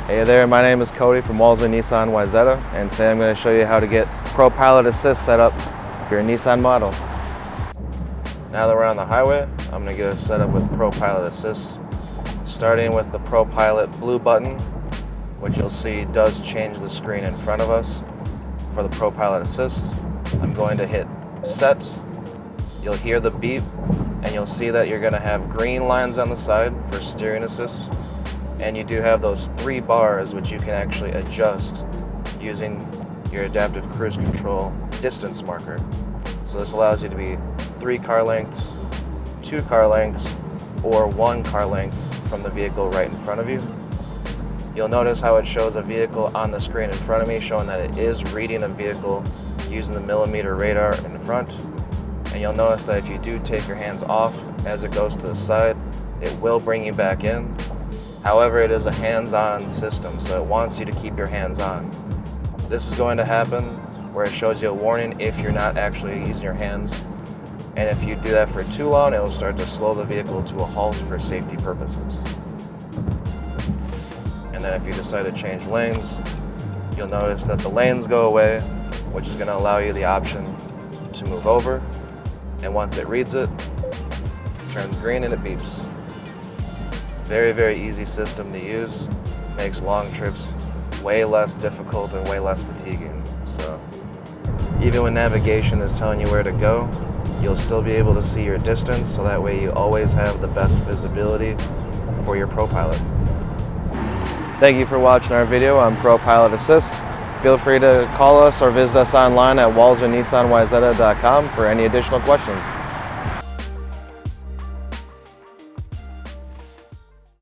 Hey there, my name is Cody from Walser Nissan Wayzata, and today I'm going to show you how to get ProPilot Assist set up for your Nissan model. Now that we're on the highway, I'm going to get us set up with ProPilot Assist, starting with the ProPilot blue button, which you'll see does change the screen in front of us for the ProPilot Assist. I'm going to hit set, you'll hear the beep, and you'll see that you're going to have green lines on the side for steering assist. And you do have those 3 bars which you can actually adjust using your adaptive cruise control distance marker. So this allows you to be 3 car lengths, 2 car lengths, or 1 car length from the vehicle right in front of you. You'll notice how it shows a vehicle on the screen in front of me, showing that it is reading a vehicle using the millimeter radar in front. And you'll notice that if you do take your hands off as it goes to the side, it will bring you back in. However, it is a hands-on system, so it wants you to keep your hands on. This is going to happen where it shows you a warning if you're not actually using your hands. And if you do that for too long, it will start to slow the vehicle to a halt for safety purposes. And then if you decide to change lanes, you'll notice that the lanes go away, which is going to allow you the option to move over. And once it reads it, it turns green and it beeps. Very, very easy system to use. Makes long trips way less difficult and way less fatiguing. So even when navigation is telling you where to go, you'll still be able to see your distance, so that way you always have the best visibility for your ProPilot. Thank you for watching our video on ProPilot Assist. Feel free to call us or visit us online at walsernissanwayzata.com for any additional questions.